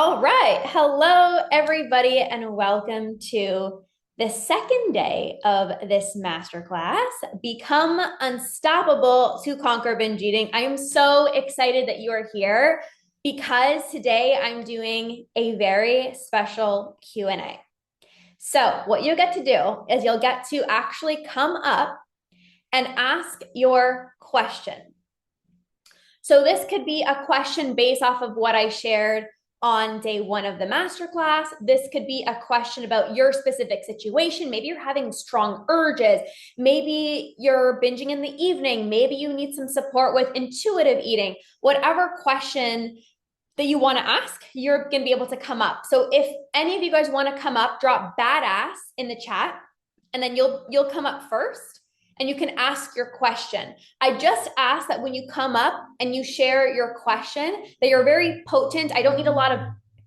All right. Hello, everybody, and welcome to the second day of this masterclass, Become Unstoppable to Conquer Binge Eating. I am so excited that you are here because today I'm doing a very special Q&A. So what you'll get to do is you'll get to actually come up and ask your question. So this could be a question based off of what I shared on day one of the masterclass. This could be a question about your specific situation. Maybe you're having strong urges. Maybe you're binging in the evening. Maybe you need some support with intuitive eating. Whatever question that you want to ask, you're going to be able to come up. So if any of you guys want to come up, drop badass in the chat, and then you'll come up first and you can ask your question. I just ask that when you come up and you share your question, that you're very potent. I don't need a lot of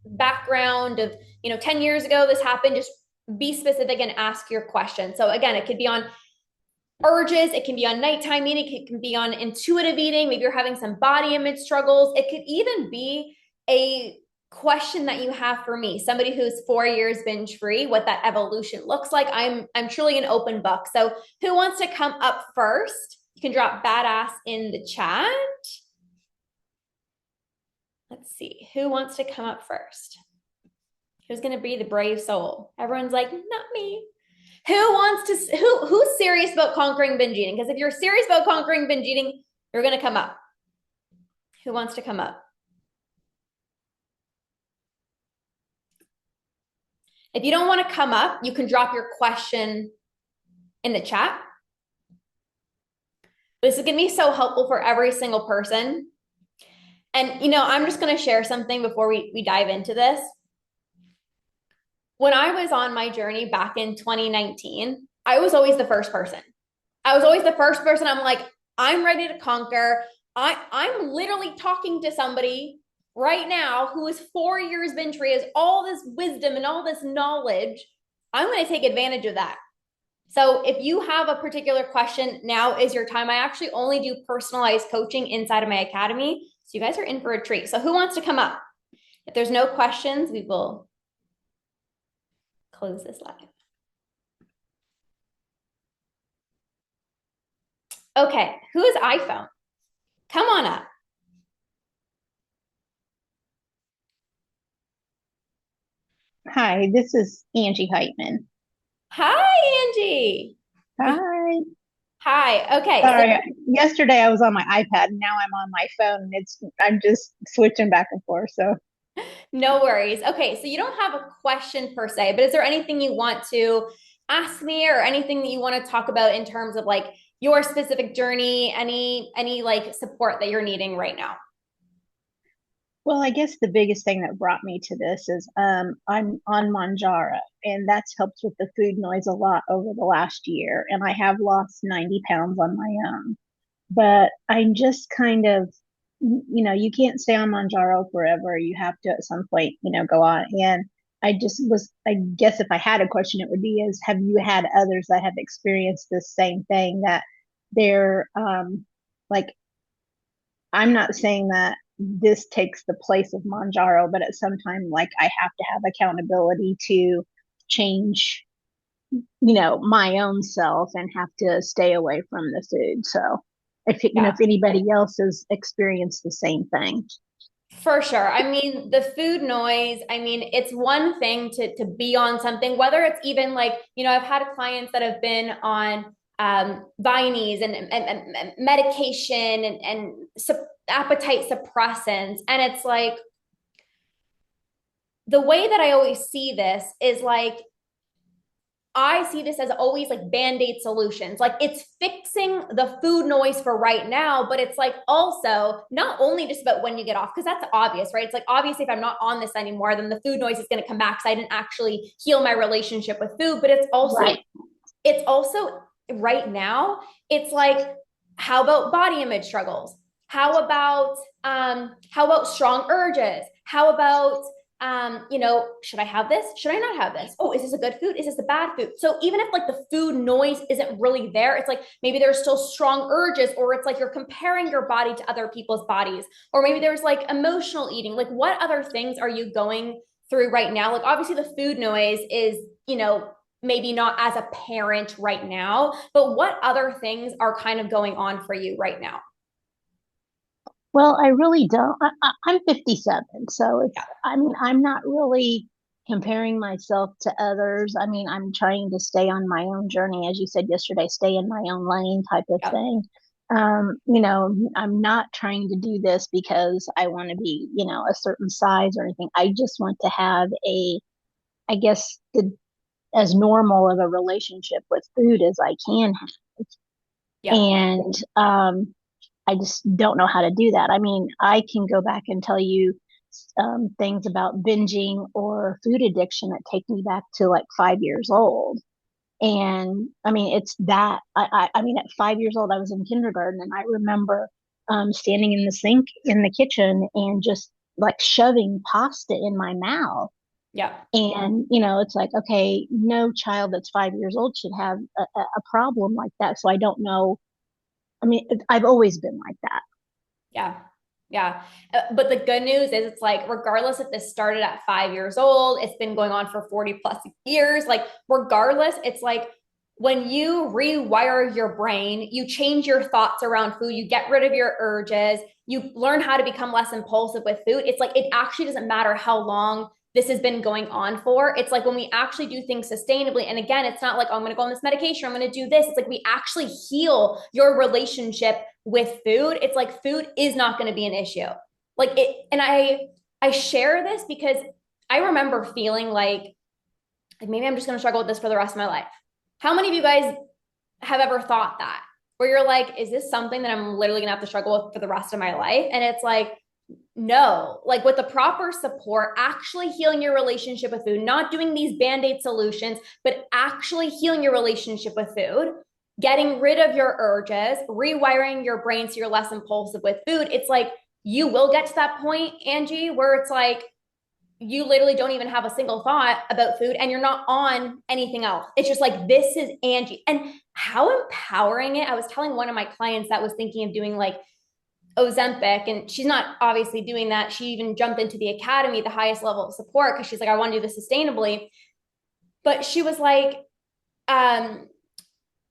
background of, 10 years ago this happened. Just be specific and ask your question. So again, it could be on urges, it can be on nighttime eating, it can be on intuitive eating. Maybe you're having some body image struggles. It could even be a question that you have for me, somebody who's 4 years binge free, what that evolution looks like. I'm truly an open book. So who wants to come up first? You can drop badass in the chat. Let's see, who wants to come up first? Who's going to be the brave soul? Everyone's like, not me. Who's serious about conquering binge eating? Because if you're serious about conquering binge eating, you're going to come up. Who wants to come up? If you don't want to come up, you can drop your question in the chat. This is going to be so helpful for every single person. And, I'm just going to share something before we dive into this. When I was on my journey back in 2019, I was always the first person. I'm like, I'm ready to conquer. I'm literally talking to somebody right now who is 4 years binge free, has all this wisdom and all this knowledge. I'm going to take advantage of that. So if you have a particular question, now is your time. I actually only do personalized coaching inside of my academy. So you guys are in for a treat. So who wants to come up? If there's no questions, we will close this live. Okay, who is iPhone? Come on up. Hi, this is Angie Heitman. Hi, Angie. Hi. Hi. Okay, so Sorry, yesterday I was on my iPad and now I'm on my phone and I'm just switching back and forth. So, no worries. Okay, so you don't have a question per se, but is there anything you want to ask me or anything that you want to talk about in terms of like your specific journey, any like support that you're needing right now? well, I guess the biggest thing that brought me to this is I'm on Manjaro and that's helped with the food noise a lot over the last year. And I have lost 90 pounds on my own. But I'm just kind of, you can't stay on Manjaro forever. You have to at some point, go on. And I guess if I had a question, it would be have you had others that have experienced this same thing that they're, like, I'm not saying that this takes the place of Manjaro, but at some time, like I have to have accountability to change, my own self and have to stay away from the food. So Yeah. if anybody else has experienced the same thing. For sure. I mean, the food noise, I mean, it's one thing to be on something, whether it's even like, I've had clients that have been on Vineys and medication and appetite suppressants. And it's like, the way that I always see this is like, I see this as always like band-aid solutions. Like it's fixing the food noise for right now, but it's like also not only just about when you get off, because that's obvious, right? It's like obviously if I'm not on this anymore, then the food noise is going to come back because I didn't actually heal my relationship with food. But Right. it's also right now, it's like, how about body image struggles? How about strong urges? How about should I have this? Should I not have this? Oh, is this a good food? Is this a bad food? So even if like the food noise isn't really there, it's like maybe there's still strong urges, or it's like you're comparing your body to other people's bodies, or maybe there's like emotional eating. Like, what other things are you going through right now? Like, obviously, the food noise is, maybe not as a parent right now, but what other things are kind of going on for you right now? Well, I really don't. I'm 57, so Yeah. I mean, I'm not really comparing myself to others. I mean, I'm trying to stay on my own journey, as you said yesterday, stay in my own lane type of Yeah. thing. I'm not trying to do this because I want to be, a certain size or anything. I just want to have I guess, as normal of a relationship with food as I can have. Yeah. And I just don't know how to do that. I mean, I can go back and tell you things about binging or food addiction that take me back to like 5 years old. And I mean, it's that I mean, at 5 years old, I was in kindergarten, and I remember standing in the sink in the kitchen and just like shoving pasta in my mouth. Yeah. And, it's like, okay, no child that's 5 years old should have a problem like that. So I don't know. I mean, I've always been like that. Yeah. Yeah. But the good news is it's like, regardless if this started at 5 years old, it's been going on for 40 plus years. Like, regardless, it's like when you rewire your brain, you change your thoughts around food, you get rid of your urges, you learn how to become less impulsive with food. It's like, it actually doesn't matter how long this has been going on for. It's like when we actually do things sustainably. And again, it's not like, oh, I'm going to go on this medication, I'm going to do this. It's like we actually heal your relationship with food. It's like food is not going to be an issue. Like it, and I share this because I remember feeling like maybe I'm just going to struggle with this for the rest of my life. How many of you guys have ever thought that? Where you're like, is this something that I'm literally going to have to struggle with for the rest of my life? And it's like, no, like with the proper support, actually healing your relationship with food, not doing these band aid solutions, but actually healing your relationship with food, getting rid of your urges, rewiring your brain so you're less impulsive with food. It's like you will get to that point, Angie, where it's like you literally don't even have a single thought about food and you're not on anything else. It's just like, this is Angie. And how empowering it. I was telling one of my clients that was thinking of doing like Ozempic, and she's not obviously doing that. She even jumped into the academy, the highest level of support, because she's like, I want to do this sustainably. But she was like, and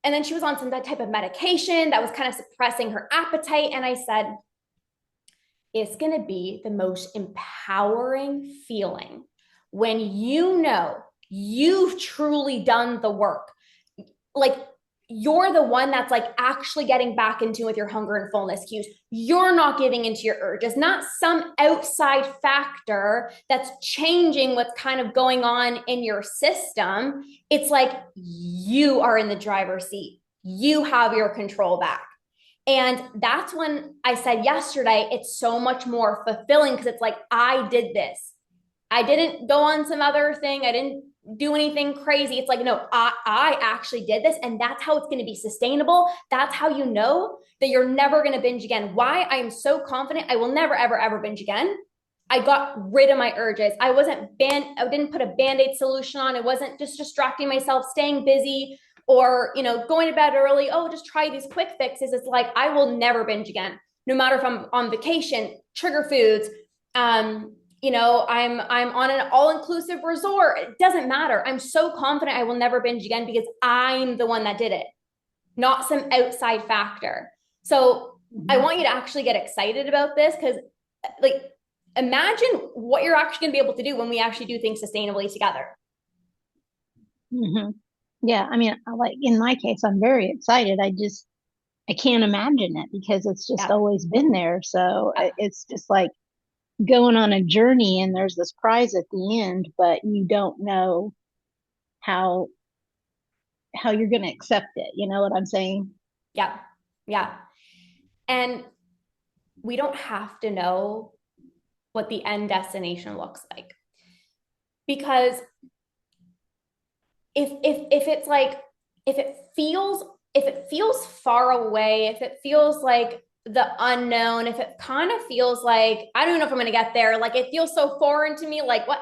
then she was on some that type of medication that was kind of suppressing her appetite. And I said, it's going to be the most empowering feeling when you know you've truly done the work. Like, you're the one that's like actually getting back into with your hunger and fullness cues. You're not giving into your urges, not some outside factor that's changing what's kind of going on in your system. It's like you are in the driver's seat. You have your control back. And that's when I said yesterday, it's so much more fulfilling because it's like, I did this. I didn't go on some other thing. I didn't do anything crazy. It's like, no, I actually did this. And that's how it's going to be sustainable. That's how you know that you're never going to binge again. Why I am so confident I will never, ever, ever binge again. I got rid of my urges. I didn't put a band-aid solution on. It wasn't just distracting myself, staying busy, or, going to bed early. Oh, just try these quick fixes. It's like, I will never binge again, no matter if I'm on vacation, trigger foods, I'm on an all-inclusive resort. It doesn't matter. I'm so confident I will never binge again because I'm the one that did it, not some outside factor. So I want you to actually get excited about this because, like, imagine what you're actually going to be able to do when we actually do things sustainably together. Mm-hmm. Yeah, I mean, like in my case, I'm very excited. I can't imagine it because it's just Yeah. always been there. So Yeah. it's just like going on a journey and there's this prize at the end, but you don't know how you're going to accept it. You know what I'm saying? Yeah. Yeah. And we don't have to know what the end destination looks like, because if it's like, if it feels far away, if it feels like the unknown, if it kind of feels like, I don't know if I'm going to get there, like it feels so foreign to me, like what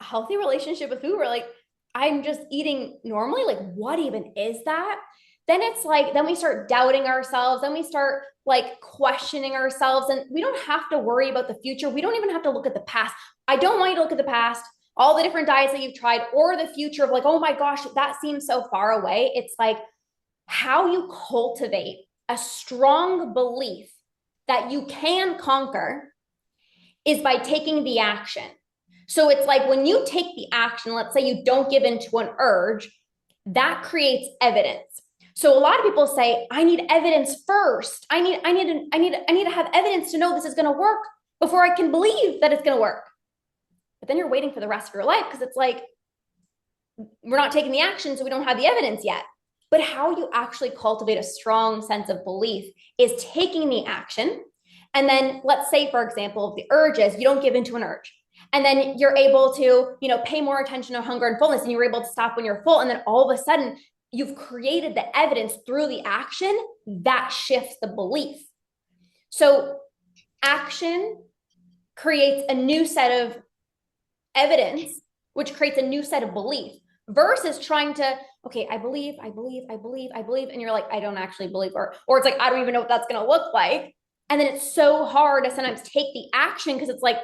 a healthy relationship with food, where like I'm just eating normally, like what even is that? Then it's like, then we start doubting ourselves, then we start like questioning ourselves, and we don't have to worry about the future. We don't even have to look at the past. I don't want you to look at the past, all the different diets that you've tried, or the future of like, oh my gosh, that seems so far away. It's like how you cultivate a strong belief that you can conquer is by taking the action. So it's like when you take the action, let's say you don't give into an urge, that creates evidence. So a lot of people say, I need evidence first. I need to have evidence to know this is going to work before I can believe that it's going to work. But then you're waiting for the rest of your life because it's like we're not taking the action, so we don't have the evidence yet. But how you actually cultivate a strong sense of belief is taking the action. And then let's say, for example, the urges, you don't give into an urge. And then you're able to, pay more attention to hunger and fullness, and you're able to stop when you're full. And then all of a sudden, you've created the evidence through the action that shifts the belief. So action creates a new set of evidence, which creates a new set of belief versus trying to, okay, I believe, and you're like, I don't actually believe, or it's like, I don't even know what that's going to look like. And then it's so hard to sometimes take the action because it's like,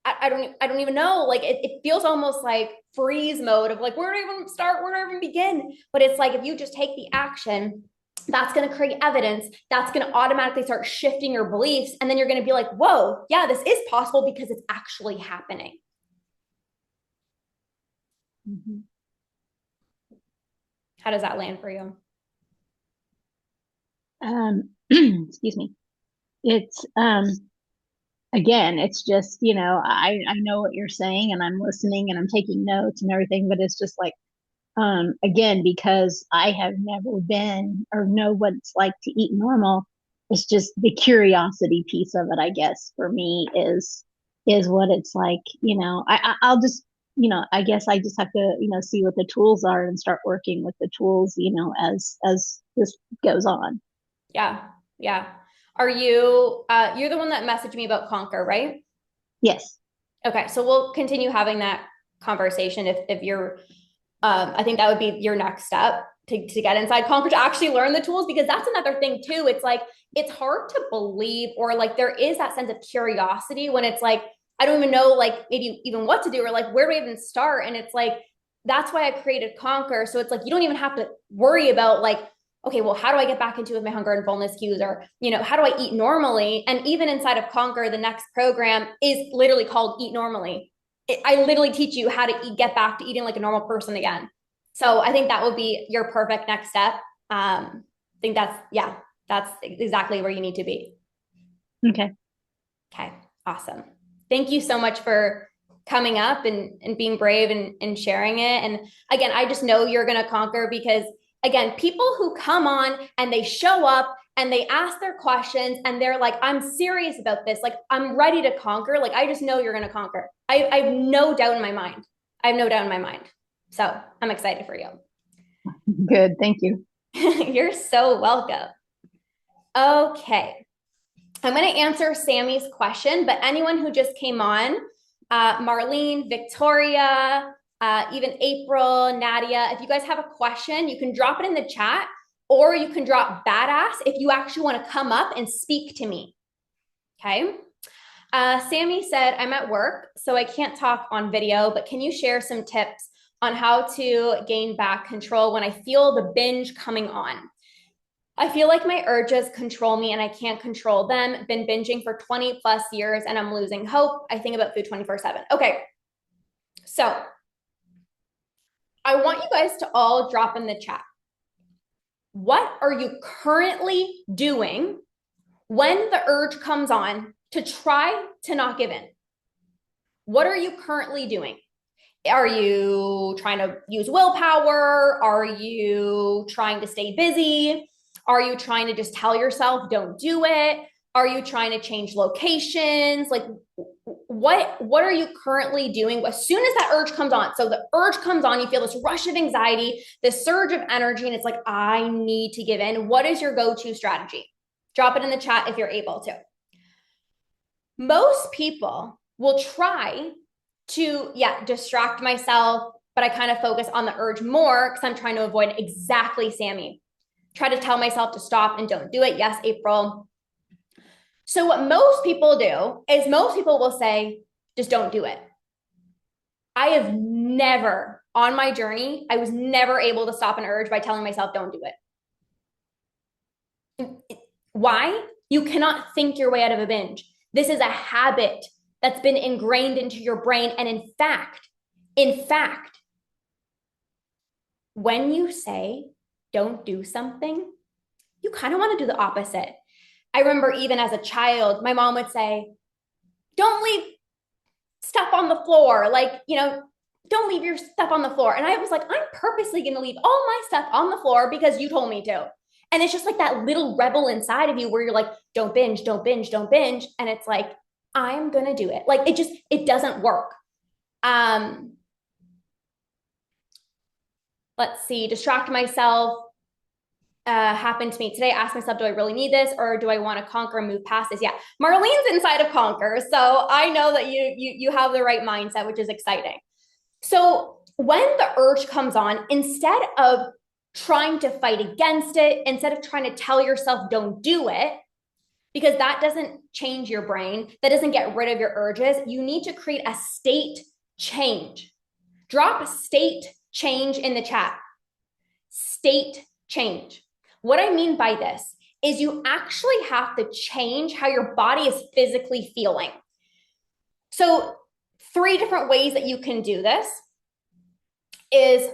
I don't even know. Like it feels almost like freeze mode of like, where do I even start? Where do I even begin? But it's like, if you just take the action, that's going to create evidence. That's going to automatically start shifting your beliefs. And then you're going to be like, whoa, yeah, this is possible because it's actually happening. Mm-hmm. How does that land for you? Excuse me. It's again, it's just, I know what you're saying and I'm listening and I'm taking notes and everything, but it's just like, again, because I have never been or know what it's like to eat normal. It's just the curiosity piece of it, I guess, for me is what it's like. I'll just, I guess I just have to, see what the tools are and start working with the tools, as this goes on. Yeah. Yeah. Are you, you're the one that messaged me about Conquer, right? Yes. Okay. So we'll continue having that conversation if you're, I think that would be your next step to get inside Conquer, to actually learn the tools, because that's another thing too. It's like, it's hard to believe, or like there is that sense of curiosity when it's like, I don't even know, like maybe even what to do, or like, where do I even start? And it's like, that's why I created Conquer. So it's like, you don't even have to worry about like, okay, well, how do I get back into with my hunger and fullness cues? Or, how do I eat normally? And even inside of Conquer, the next program is literally called Eat Normally. I literally teach you how to get back to eating like a normal person again. So I think that would be your perfect next step. I think that's exactly where you need to be. Okay. Okay, awesome. Thank you so much for coming up and being brave and sharing it. And again, I just know you're going to conquer because, again, people who come on and they show up and they ask their questions and they're like, I'm serious about this. Like, I'm ready to conquer. Like, I just know you're going to conquer. I have no doubt in my mind. I have no doubt in my mind. So I'm excited for you. Good. Thank you. You're so welcome. Okay. I'm going to answer Sammy's question, but anyone who just came on, Marlene, Victoria, even April, Nadia, if you guys have a question, you can drop it in the chat, or you can drop badass if you actually want to come up and speak to me. Okay. Sammy said, I'm at work, so I can't talk on video, but can you share some tips on how to gain back control when I feel the binge coming on? I feel like my urges control me and I can't control them. Been binging for 20 plus years and I'm losing hope. I think about food 24/7. Okay. So I want you guys to all drop in the chat. What are you currently doing when the urge comes on to try to not give in? What are you currently doing? Are you trying to use willpower? Are you trying to stay busy? Are you trying to just tell yourself, don't do it? Are you trying to change locations? Like, what are you currently doing as soon as that urge comes on? So the urge comes on, you feel this rush of anxiety, this surge of energy, and it's like, I need to give in. What is your go-to strategy? Drop it in the chat if you're able to. Most people will try to, distract myself, but I kind of focus on the urge more because I'm trying to avoid exactly Sammy. Try to tell myself to stop and don't do it. Yes, April. So what most people do is most people will say, just don't do it. I have never on my journey, I was never able to stop an urge by telling myself, don't do it. Why? You cannot think your way out of a binge. This is a habit that's been ingrained into your brain. And in fact, when you say don't do something, you kind of want to do the opposite. I remember even as a child, my mom would say, don't leave stuff on the floor. Like, don't leave your stuff on the floor. And I was like, I'm purposely going to leave all my stuff on the floor because you told me to. And it's just like that little rebel inside of you where you're like, don't binge, don't binge, don't binge. And it's like, I'm going to do it. Like it doesn't work. Let's see, distract myself. Happened to me today. Ask myself, do I really need this, or do I want to conquer and move past this? Yeah, Marlene's inside of conquer, so I know that you have the right mindset, which is exciting. So when the urge comes on, instead of trying to fight against it, instead of trying to tell yourself don't do it, because that doesn't change your brain, that doesn't get rid of your urges, you need to create a state change. Drop state change in the chat. State change. What I mean by this is you actually have to change how your body is physically feeling. So 3 different ways that you can do this is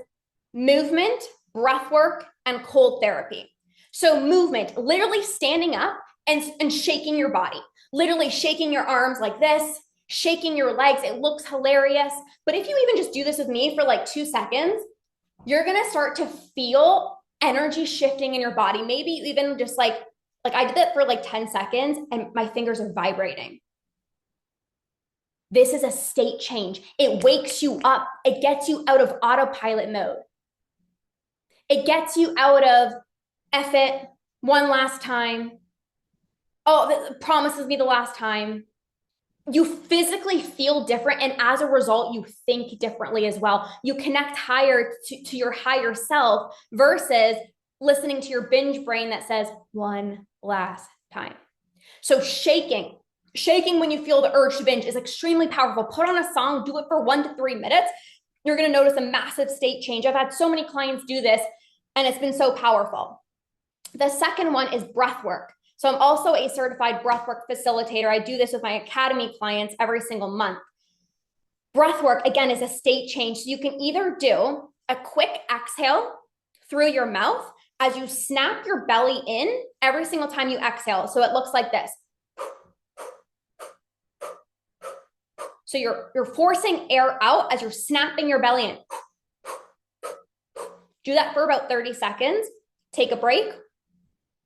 movement, breath work, and cold therapy. So movement, literally standing up and shaking your body, literally shaking your arms like this, shaking your legs. It looks hilarious. But if you even just do this with me for like 2 seconds, you're going to start to feel energy shifting in your body. Maybe even just like I did that for like 10 seconds and my fingers are vibrating. This is a state change. It wakes you up. It gets you out of autopilot mode. It gets you out of F it, one last time. Oh, that promises me the last time. You physically feel different. And as a result, you think differently as well. You connect higher to your higher self versus listening to your binge brain that says one last time. So shaking when you feel the urge to binge is extremely powerful. Put on a song, do it for 1 to 3 minutes. You're going to notice a massive state change. I've had so many clients do this and it's been so powerful. The second one is breath work. So I'm also a certified breathwork facilitator. I do this with my academy clients every single month. Breathwork, again, is a state change. So you can either do a quick exhale through your mouth as you snap your belly in every single time you exhale. So it looks like this. So you're forcing air out as you're snapping your belly in. Do that for about 30 seconds. Take a break.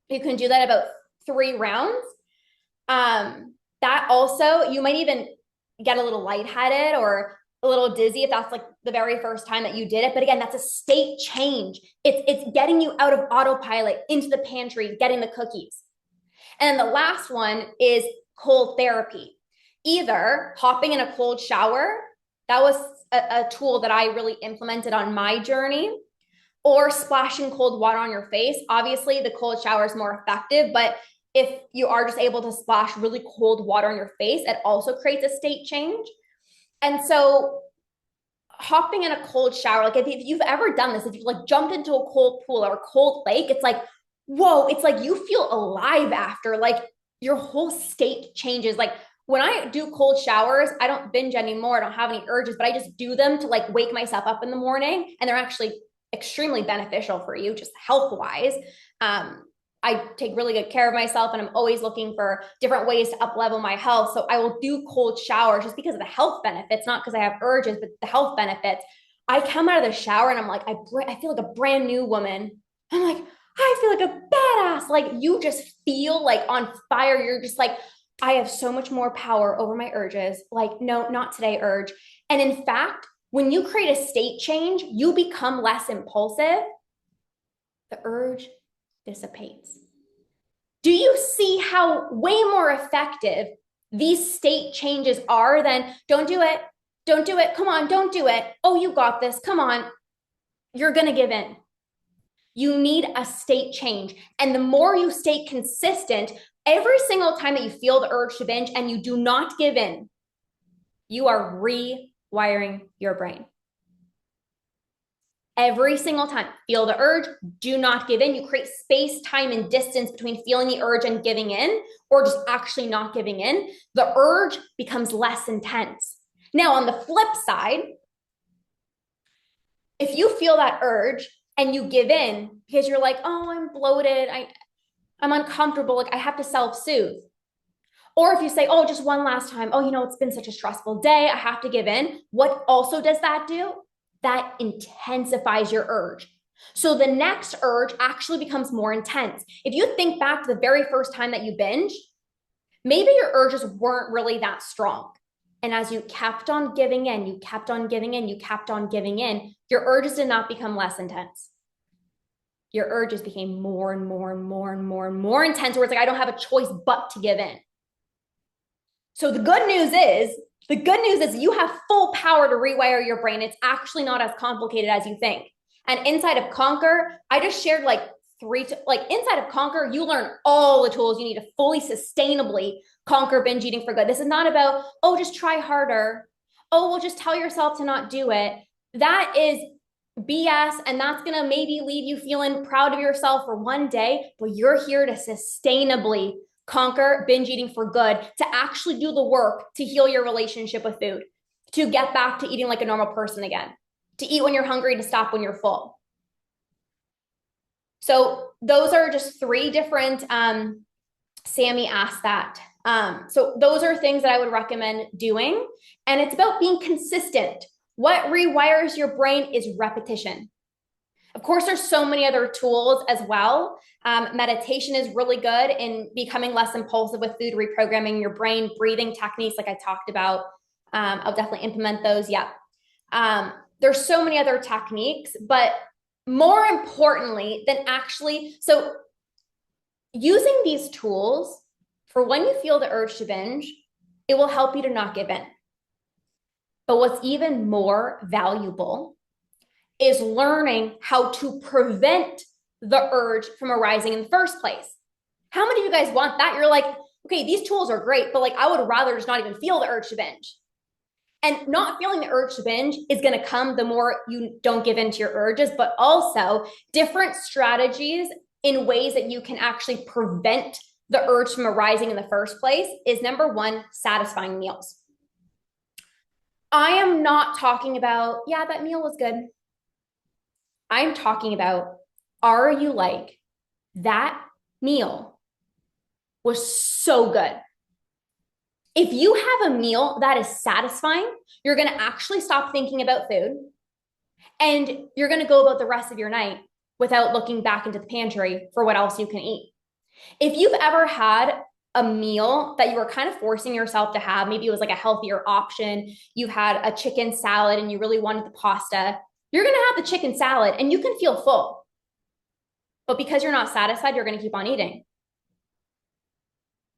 You can do that about 3 rounds. That also, you might even get a little lightheaded or a little dizzy if that's like the very first time that you did it. But again, that's a state change. It's getting you out of autopilot into the pantry, getting the cookies. And the last one is cold therapy. Either hopping in a cold shower, that was a tool that I really implemented on my journey, or splashing cold water on your face. Obviously, the cold shower is more effective, but if you are just able to splash really cold water on your face, it also creates a state change. And so hopping in a cold shower, like if you've ever done this, if you've like jumped into a cold pool or a cold lake, it's like, whoa, it's like you feel alive after, like your whole state changes. Like when I do cold showers, I don't binge anymore. I don't have any urges, but I just do them to like wake myself up in the morning. And they're actually extremely beneficial for you, just health-wise. I take really good care of myself and I'm always looking for different ways to up level my health. So I will do cold showers just because of the health benefits, not because I have urges, but the health benefits. I come out of the shower and I'm like, I feel like a brand new woman. I'm like, I feel like a badass. Like you just feel like on fire. You're just like, I have so much more power over my urges. Like, no, not today, urge. And in fact, when you create a state change, you become less impulsive. The urge dissipates. Do you see how way more effective these state changes are than don't do it, don't do it, come on, don't do it. Oh, you got this, come on. You're going to give in. You need a state change. And the more you stay consistent, every single time that you feel the urge to binge and you do not give in, you are rewiring your brain. Every single time, feel the urge, do not give in. You create space, time, and distance between feeling the urge and giving in, or just actually not giving in. The urge becomes less intense. Now, on the flip side, if you feel that urge and you give in because you're like, oh, I'm bloated, I'm uncomfortable, like I have to self-soothe. Or if you say, oh, just one last time, oh, it's been such a stressful day, I have to give in. What also does that do? That intensifies your urge. So the next urge actually becomes more intense. If you think back to the very first time that you binge, maybe your urges weren't really that strong. And as you kept on giving in, you kept on giving in, you kept on giving in, your urges did not become less intense. Your urges became more and more and more and more and more intense, where it's like, I don't have a choice but to give in. So the good news is you have full power to rewire your brain. It's actually not as complicated as you think. And inside of Conquer, I just shared like inside of Conquer, you learn all the tools you need to fully sustainably conquer binge eating for good. This is not about, oh, just try harder. Oh, well, just tell yourself to not do it. That is BS. And that's going to maybe leave you feeling proud of yourself for one day, but you're here to sustainably conquer binge eating for good, to actually do the work to heal your relationship with food, to get back to eating like a normal person again, to eat when you're hungry, to stop when you're full. So those are just three different, Sammy asked that. So those are things that I would recommend doing. And it's about being consistent. What rewires your brain is repetition. Of course, there's so many other tools as well. Meditation is really good in becoming less impulsive with food, reprogramming your brain, breathing techniques like I talked about. I'll definitely implement those. Yep. There's so many other techniques, but more importantly than so using these tools for when you feel the urge to binge, it will help you to not give in. But what's even more valuable is learning how to prevent the urge from arising in the first place. How many of you guys want that? You're like, okay, these tools are great, but like I would rather just not even feel the urge to binge. And not feeling the urge to binge is going to come the more you don't give in to your urges, but also different strategies in ways that you can actually prevent the urge from arising in the first place is number one, satisfying meals. I am not talking about, yeah, that meal was good. I'm talking about, are you like, that meal was so good. If you have a meal that is satisfying, you're going to actually stop thinking about food and you're going to go about the rest of your night without looking back into the pantry for what else you can eat. If you've ever had a meal that you were kind of forcing yourself to have, maybe it was like a healthier option, you had a chicken salad and you really wanted the pasta, you're going to have the chicken salad and you can feel full. But because you're not satisfied, you're going to keep on eating.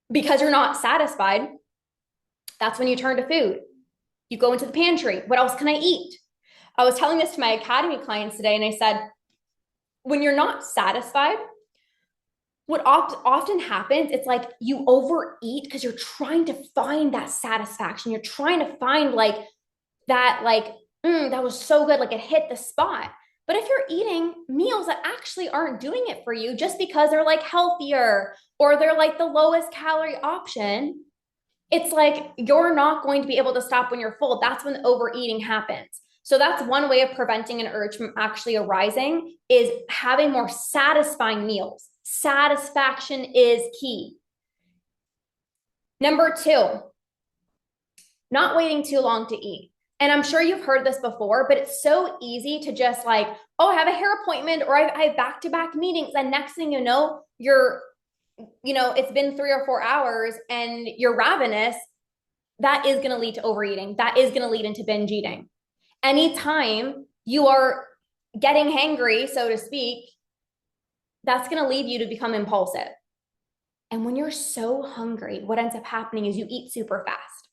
Because you're not satisfied, that's when you turn to food. You go into the pantry. What else can I eat? I was telling this to my academy clients today, and I said, when you're not satisfied, what often happens, it's like you overeat because you're trying to find that satisfaction. You're trying to find like that, that was so good, like it hit the spot. But if you're eating meals that actually aren't doing it for you just because they're like healthier or they're like the lowest calorie option, it's like you're not going to be able to stop when you're full. That's when overeating happens. So that's one way of preventing an urge from actually arising is having more satisfying meals. Satisfaction is key. Number two, not waiting too long to eat. And I'm sure you've heard this before, but it's so easy to just like, oh, I have a hair appointment or I have back-to-back meetings. And next thing you know, it's been 3 or 4 hours and you're ravenous. That is going to lead to overeating. That is going to lead into binge eating. Anytime you are getting hangry, so to speak, that's going to lead you to become impulsive. And when you're so hungry, what ends up happening is you eat super fast.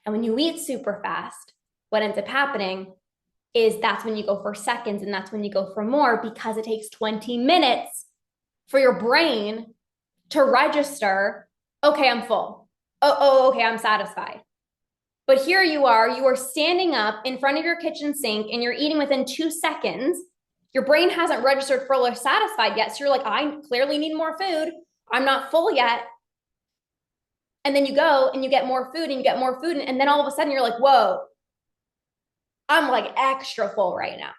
And when you eat super fast, what ends up happening is that's when you go for seconds and that's when you go for more because it takes 20 minutes for your brain to register, okay, I'm full. Okay, I'm satisfied. But here you are standing up in front of your kitchen sink and you're eating within 2 seconds. Your brain hasn't registered fully satisfied yet. So you're like, I clearly need more food. I'm not full yet. And then you go and you get more food and you get more food. And then all of a sudden you're like, whoa, I'm like extra full right now.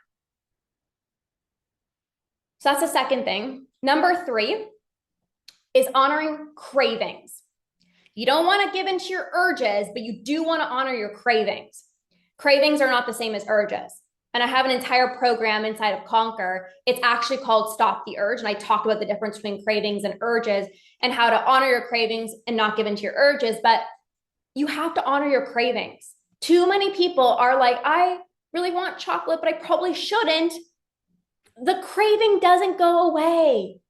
So that's the second thing. Number 3 is honoring cravings. You don't want to give into your urges, but you do want to honor your cravings. Cravings are not the same as urges. And I have an entire program inside of Conquer. It's actually called Stop the Urge. And I talk about the difference between cravings and urges and how to honor your cravings and not give into your urges. But you have to honor your cravings. Too many people are like, I really want chocolate, but I probably shouldn't. The craving doesn't go away.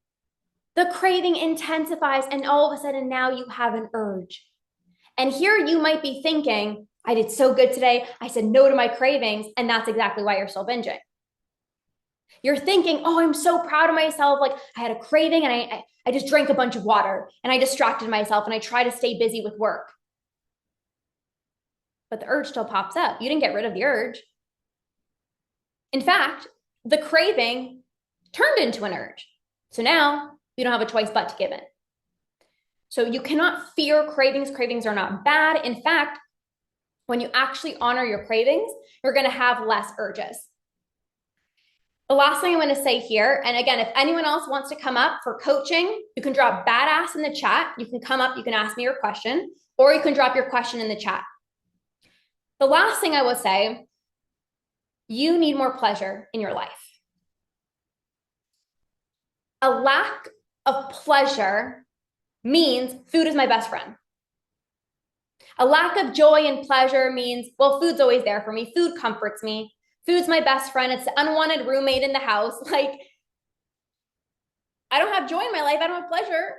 The craving intensifies, and all of a sudden now you have an urge. And here you might be thinking, I did so good today. I said no to my cravings. And that's exactly why you're still binging. You're thinking, oh, I'm so proud of myself. Like I had a craving and I just drank a bunch of water and I distracted myself and I try to stay busy with work. But the urge still pops up. You didn't get rid of the urge. In fact, the craving turned into an urge. So now you don't have a choice but to give in. So you cannot fear cravings. Cravings are not bad. In fact, when you actually honor your cravings, you're going to have less urges. The last thing I'm going to say here, and again, if anyone else wants to come up for coaching, you can drop badass in the chat. You can come up, you can ask me your question, or you can drop your question in the chat. The last thing I will say, you need more pleasure in your life. A lack of pleasure means food is my best friend. A lack of joy and pleasure means, well, food's always there for me. Food comforts me. Food's my best friend. It's the unwanted roommate in the house. Like, I don't have joy in my life. I don't have pleasure.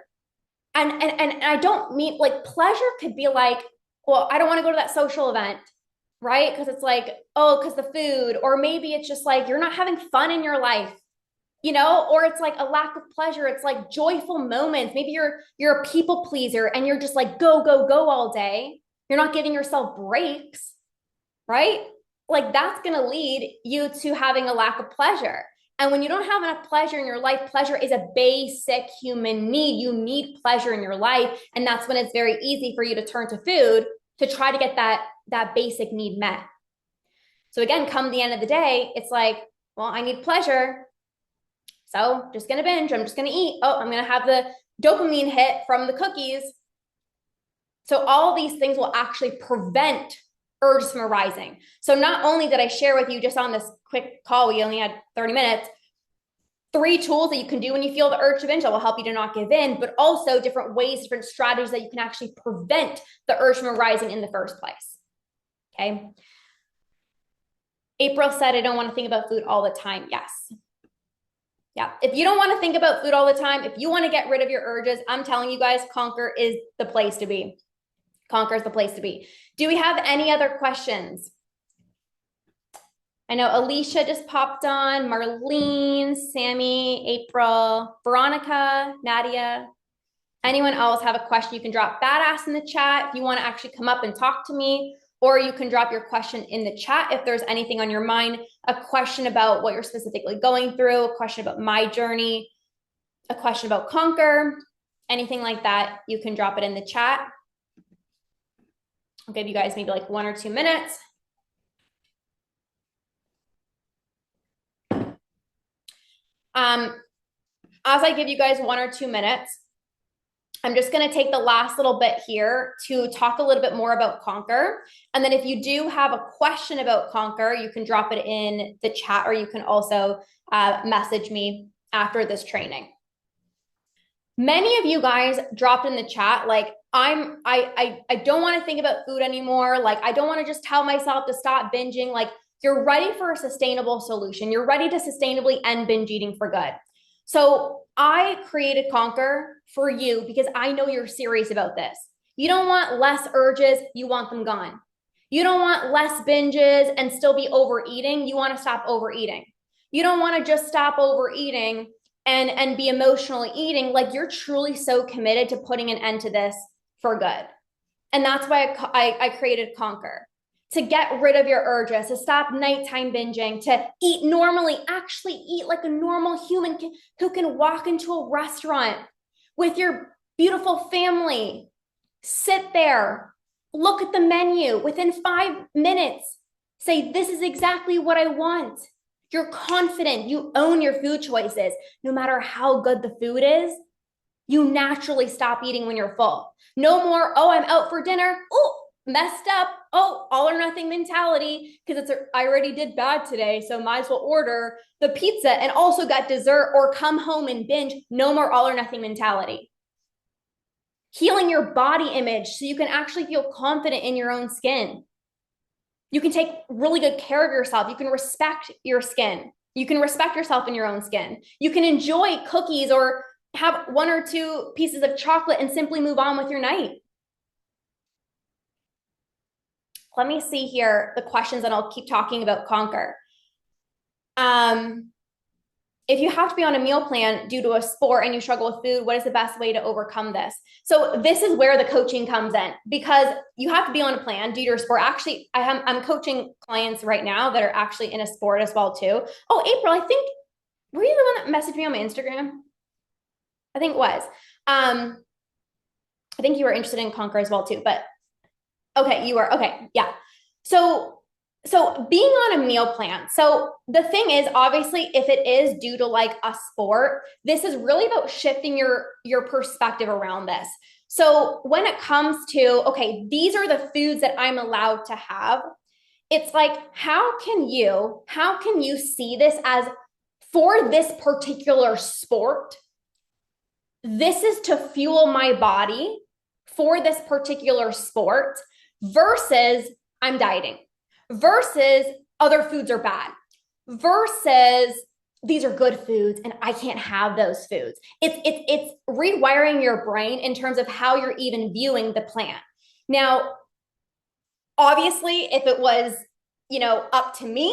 And I don't mean like pleasure could be like, well, I don't want to go to that social event, right? Because it's like, oh, because the food, or maybe it's just like you're not having fun in your life, you know, or it's like a lack of pleasure. It's like joyful moments. Maybe you're a people pleaser and you're just like go, go, go all day. You're not giving yourself breaks, right? Like that's going to lead you to having a lack of pleasure. And when you don't have enough pleasure in your life, pleasure is a basic human need. You need pleasure in your life. And that's when it's very easy for you to turn to food to try to get that basic need met. So again, come the end of the day, it's like, well, I need pleasure. So just going to binge. I'm just going to eat. Oh, I'm going to have the dopamine hit from the cookies. So all these things will actually prevent urges from arising. So not only did I share with you just on this quick call, we only had 30 minutes, 3 tools that you can do when you feel the urge to binge that will help you to not give in, but also different ways, different strategies that you can actually prevent the urge from arising in the first place. Okay. April said, I don't want to think about food all the time. Yes. Yeah. If you don't want to think about food all the time, if you want to get rid of your urges, I'm telling you guys, Conquer is the place to be. Conquer is the place to be. Do we have any other questions? I know Alicia just popped on, Marlene, Sammy, April, Veronica, Nadia. Anyone else have a question? You can drop badass in the chat if you want to actually come up and talk to me, or you can drop your question in the chat if there's anything on your mind, a question about what you're specifically going through, a question about my journey, a question about Conquer, anything like that, you can drop it in the chat. I'll give you guys maybe like 1 or 2 minutes. As I give you guys 1 or 2 minutes, I'm just going to take the last little bit here to talk a little bit more about Conquer. And then if you do have a question about Conquer, you can drop it in the chat, or you can also message me after this training. Many of you guys dropped in the chat, like, I don't want to think about food anymore. Like, I don't want to just tell myself to stop binging. Like, you're ready for a sustainable solution. You're ready to sustainably end binge eating for good. So I created Conquer for you because I know you're serious about this. You don't want less urges, you want them gone. You don't want less binges and still be overeating. You want to stop overeating. You don't want to just stop overeating and be emotionally eating. Like you're truly so committed to putting an end to this for good. And that's why I created Conquer, to get rid of your urges, to stop nighttime binging, to eat normally, actually eat like a normal human who can walk into a restaurant with your beautiful family, sit there, look at the menu within 5 minutes, say, this is exactly what I want. You're confident, you own your food choices. No matter how good the food is, you naturally stop eating when you're full. No more, oh, I'm out for dinner. Oh, messed up. Oh, all or nothing mentality because I already did bad today, so might as well order the pizza and also got dessert or come home and binge. No more all or nothing mentality. Healing your body image so you can actually feel confident in your own skin. You can take really good care of yourself. You can respect your skin. You can respect yourself in your own skin. You can enjoy cookies or have one or two pieces of chocolate and simply move on with your night. Let me see here the questions, and I'll keep talking about Conquer. If you have to be on a meal plan due to a sport and you struggle with food, what is the best way to overcome this? So this is where the coaching comes in, because you have to be on a plan due to your sport. Actually, I'm coaching clients right now that are actually in a sport as well too. Oh, April, I think, were you the one that messaged me on my Instagram? I think it was. I think you were interested in Conquer as well too, but okay, you were. Okay, yeah. So being on a meal plan. So the thing is, obviously, if it is due to like a sport, this is really about shifting your perspective around this. So when it comes to, okay, these are the foods that I'm allowed to have, it's like, how can you see this as, for this particular sport, this is to fuel my body for this particular sport, versus I'm dieting, versus other foods are bad, versus these are good foods and I can't have those foods. It's rewiring your brain in terms of how you're even viewing the plan. Now, obviously, if it was, up to me,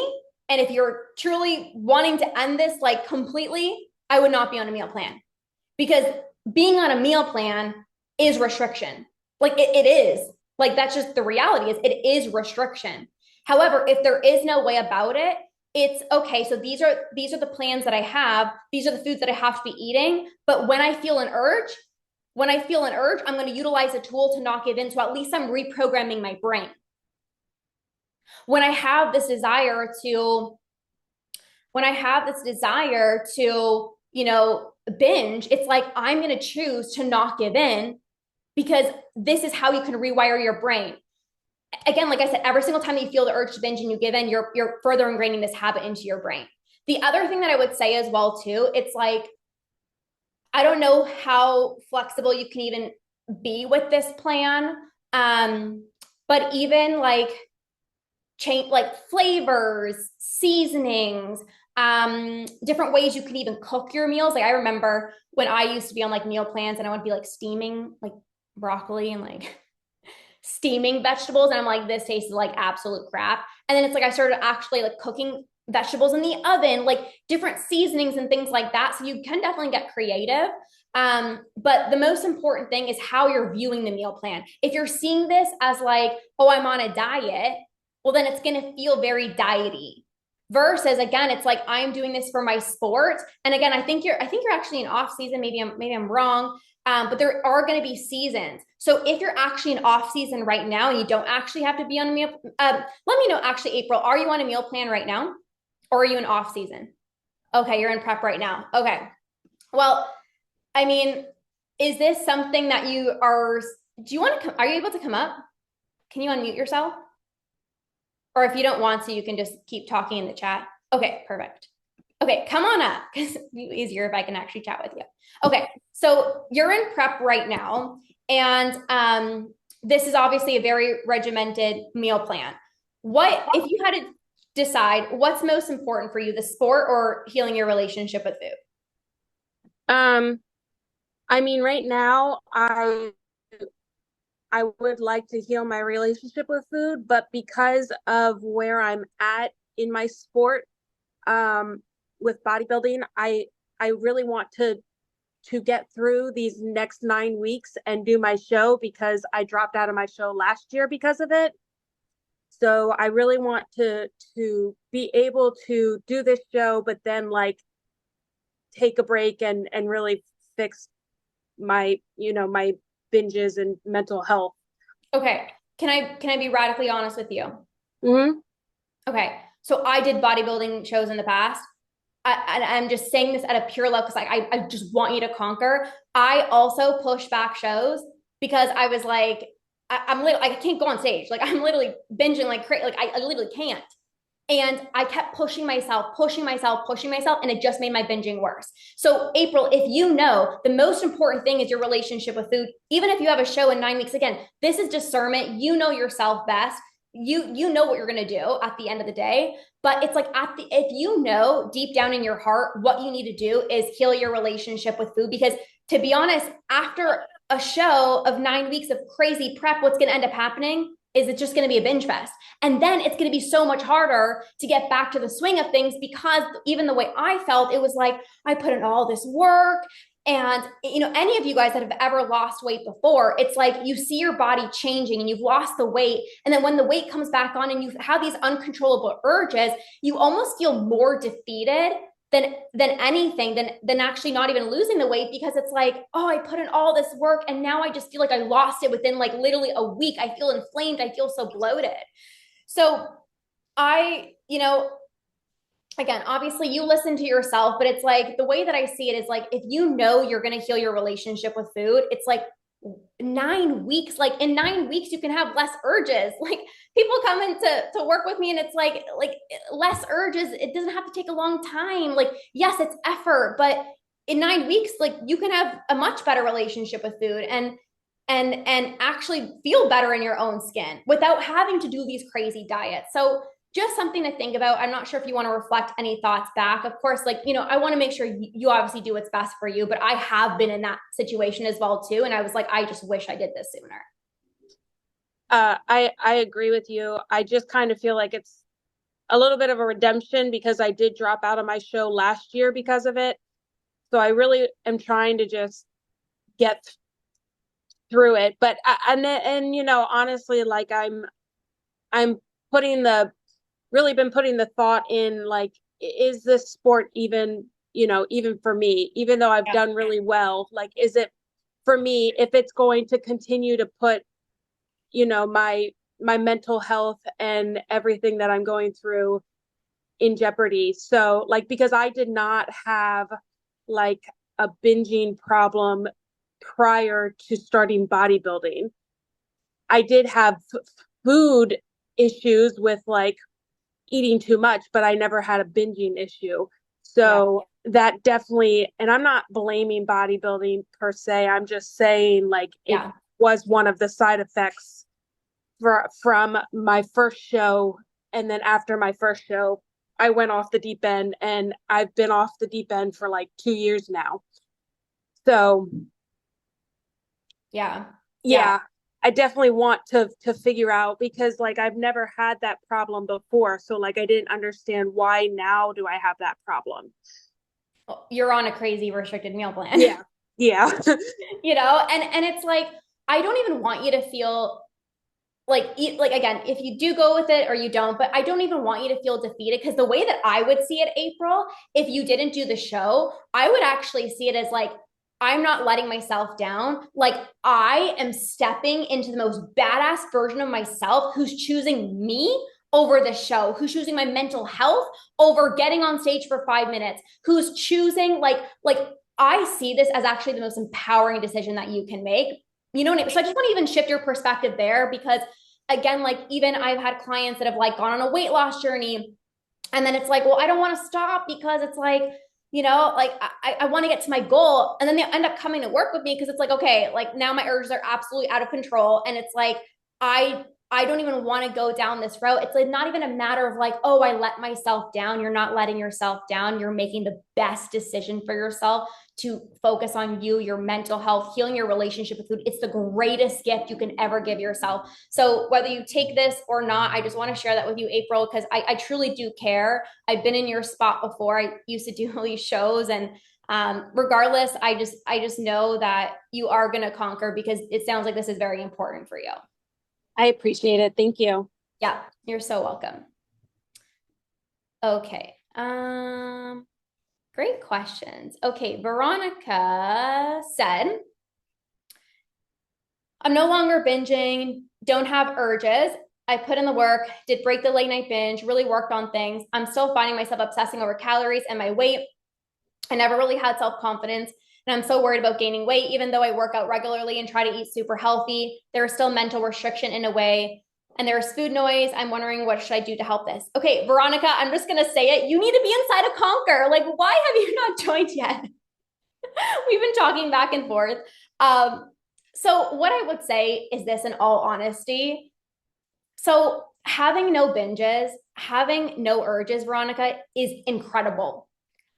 and if you're truly wanting to end this like completely, I would not be on a meal plan, because being on a meal plan is restriction. Like it is. Like that's just the reality, is it is restriction. However, if there is no way about it, it's okay. So these are the plans that I have. These are the foods that I have to be eating. But when I feel an urge, I'm going to utilize a tool to not give in. So at least I'm reprogramming my brain. When I have this desire to, binge, it's like I'm going to choose to not give in, because this is how you can rewire your brain. Again, like I said, every single time that you feel the urge to binge and you give in, you're further ingraining this habit into your brain. The other thing that I would say as well too, it's like, I don't know how flexible you can even be with this plan. But even like change, like flavors, seasonings, different ways you can even cook your meals. Like I remember when I used to be on like meal plans and I would be like steaming like broccoli and like steaming vegetables, and I'm like, this tastes like absolute crap. And then it's like I started actually like cooking vegetables in the oven, like different seasonings and things like that. So you can definitely get creative. But the most important thing is how you're viewing the meal plan. If you're seeing this as like, oh, I'm on a diet, well, then it's going to feel very diety. Versus, again, it's like I'm doing this for my sport. And again, I think you're actually in off season. Maybe I'm wrong. But there are going to be seasons. So if you're actually in off season right now and you don't actually have to be on a meal, let me know. Actually, April, are you on a meal plan right now, or are you in off season? Okay, you're in prep right now. Okay. Well, I mean, is this something that you are? Do you want to come? Are you able to come up? Can you unmute yourself? Or if you don't want to, you can just keep talking in the chat. Okay, perfect. Okay, come on up, because it'd be easier if I can actually chat with you. Okay, so you're in prep right now, and this is obviously a very regimented meal plan. What if you had to decide what's most important for you, the sport or healing your relationship with food? Um, I mean, right now, I would like to heal my relationship with food, but because of where I'm at in my sport, um, with bodybuilding, I really want to get through these next 9 weeks and do my show because I dropped out of my show last year because of it. So I really want to be able to do this show, but then like take a break and really fix my my binges and mental health. Okay. Can I be radically honest with you? Mm-hmm. Okay. So I did bodybuilding shows in the past. I'm just saying this at a pure level because I just want you to conquer. I also push back shows because I was like, I'm literally, I can't go on stage. Like I'm literally binging like crazy. Like I literally can't. And I kept pushing myself, pushing myself, pushing myself, and it just made my binging worse. So, April, if you know the most important thing is your relationship with food, even if you have a show in 9 weeks, again, this is discernment. You know yourself best. You know what you're gonna do at the end of the day. But it's like at the if you know deep down in your heart what you need to do is heal your relationship with food. Because to be honest, after a show of 9 weeks of crazy prep, what's gonna end up happening is it's just gonna be a binge fest. And then it's going to be so much harder to get back to the swing of things because even the way I felt, it was like I put in all this work. And, any of you guys that have ever lost weight before, it's like you see your body changing and you've lost the weight. And then when the weight comes back on and you have these uncontrollable urges, you almost feel more defeated than anything than actually not even losing the weight because it's like, oh, I put in all this work and now I just feel like I lost it within like literally a week. I feel inflamed. I feel so bloated. So again, obviously you listen to yourself, but it's like the way that I see it is like if you know you're going to heal your relationship with food, it's like 9 weeks. Like in 9 weeks, you can have less urges. Like people come in to work with me and it's like less urges. It doesn't have to take a long time. Like, yes, it's effort, but in 9 weeks, like you can have a much better relationship with food and actually feel better in your own skin without having to do these crazy diets. So just something to think about. I'm not sure if you want to reflect any thoughts back. Of course, like, I want to make sure you obviously do what's best for you, but I have been in that situation as well too. And I was like, I just wish I did this sooner. I agree with you. I just kind of feel like it's a little bit of a redemption because I did drop out of my show last year because of it. So I really am trying to just get through it. But and honestly, like I'm putting the really been putting the thought in like, is this sport even, even for me, even though I've Yeah. done really well, like, is it for me if it's going to continue to put, my mental health and everything that I'm going through in jeopardy. So like, because I did not have like a binging problem prior to starting bodybuilding. I did have food issues with like eating too much, but I never had a binging issue. Yeah. So that definitely, and I'm not blaming bodybuilding per se. I'm just saying like it Yeah. was one of the side effects from my first show. And then after my first show, I went off the deep end and I've been off the deep end for like 2 years now. So Yeah. Yeah. yeah, I definitely want to figure out because like I've never had that problem before. So like I didn't understand why now do I have that problem. You're on a crazy restricted meal plan. Yeah. Yeah. And it's like I don't even want you to feel like eat like again if you do go with it or you don't, but I don't even want you to feel defeated because the way that I would see it, April, if you didn't do the show, I would actually see it as like I'm not letting myself down. Like I am stepping into the most badass version of myself who's choosing me over the show, who's choosing my mental health over getting on stage for 5 minutes, who's choosing like I see this as actually the most empowering decision that you can make. So I just want to even shift your perspective there because again, like even I've had clients that have like gone on a weight loss journey and then it's like, well, I don't want to stop because it's like, like I want to get to my goal. And then they end up coming to work with me because it's like, okay, like now my urges are absolutely out of control. And it's like, I don't even want to go down this route. It's like not even a matter of like, oh, I let myself down. You're not letting yourself down. You're making the best decision for yourself to focus on you, your mental health, healing your relationship with food. It's the greatest gift you can ever give yourself. So whether you take this or not, I just want to share that with you, April, because I truly do care. I've been in your spot before. I used to do all these shows, and regardless, I just know that you are going to conquer, because it sounds like this is very important for you. I appreciate it. Thank you. Yeah, you're so welcome. Okay. Great questions. Okay, Veronica said, I'm no longer binging, don't have urges. I put in the work, did break the late night binge, really worked on things. I'm still finding myself obsessing over calories and my weight. I never really had self-confidence, and I'm so worried about gaining weight. Even though I work out regularly and try to eat super healthy, there is still mental restriction in a way, and there's food noise. I'm wondering, what should I do to help this? Okay, Veronica, I'm just going to say it. You need to be inside of Conquer. Like, why have you not joined yet? We've been talking back and forth. So what I would say is this, in all honesty. So having no binges, having no urges, Veronica, is incredible.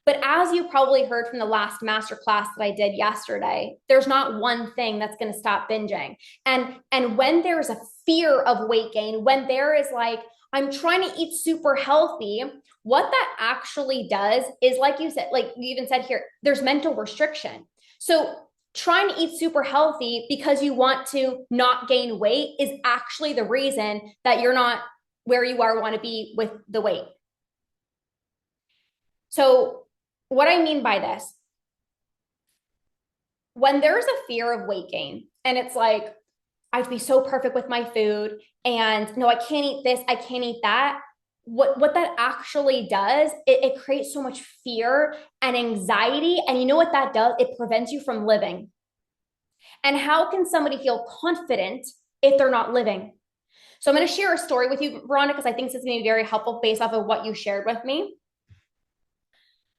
But as you probably heard from the last masterclass that I did yesterday, there's not one thing that's going to stop binging. And when there's a fear of weight gain, when there is like, I'm trying to eat super healthy, what that actually does is, like you said, like you even said here, there's mental restriction. So trying to eat super healthy because you want to not gain weight is actually the reason that you're not where you want to be with the weight. So what I mean by this, when there's a fear of weight gain and it's like, I have to be so perfect with my food, and no, I can't eat this, I can't eat that. What that actually does, it creates so much fear and anxiety. And you know what that does? It prevents you from living. And how can somebody feel confident if they're not living? So I'm going to share a story with you, Veronica, because I think this is going to be very helpful based off of what you shared with me.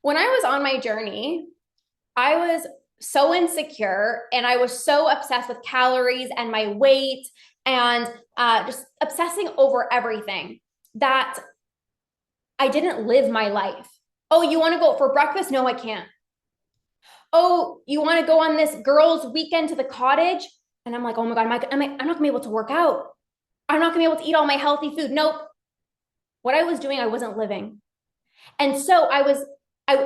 When I was on my journey, I was so insecure and I was so obsessed with calories and my weight and just obsessing over everything that I didn't live my life. Oh, you want to go for breakfast? No, I can't. Oh, you want to go on this girls' weekend to the cottage? And I'm like, oh my God, I'm not going to be able to work out. I'm not going to be able to eat all my healthy food. Nope. What I was doing, I wasn't living. And so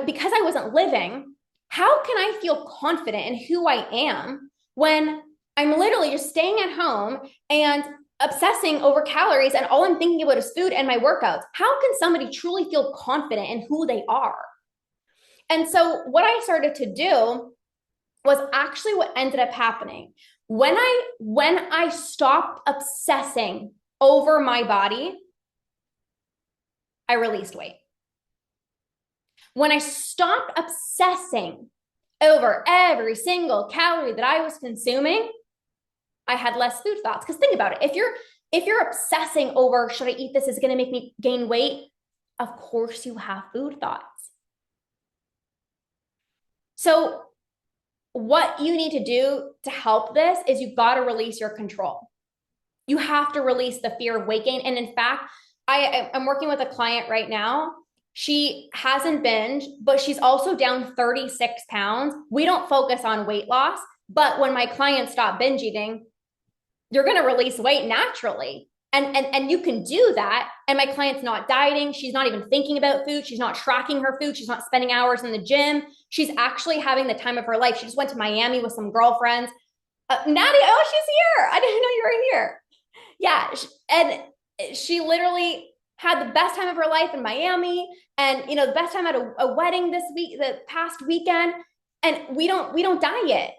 because I wasn't living, how can I feel confident in who I am when I'm literally just staying at home and obsessing over calories and all I'm thinking about is food and my workouts? How can somebody truly feel confident in who they are? And so what I started to do was actually what ended up happening. When I stopped obsessing over my body, I released weight. When I stopped obsessing over every single calorie that I was consuming, I had less food thoughts. Because think about it. If you're obsessing over, should I eat this? Is it going to make me gain weight? Of course you have food thoughts. So what you need to do to help this is you've got to release your control. You have to release the fear of weight gain. And in fact, I'm working with a client right now. She hasn't binged, but she's also down 36 pounds. We don't focus on weight loss, but when my clients stop binge eating, you're going to release weight naturally. And you can do that. And my client's not dieting. She's not even thinking about food. She's not tracking her food. She's not spending hours in the gym. She's actually having the time of her life. She just went to Miami with some girlfriends. Natty, oh, she's here. I didn't know you were here. Yeah. And she literally had the best time of her life in Miami, and the best time at a wedding this week, the past weekend. And we don't diet.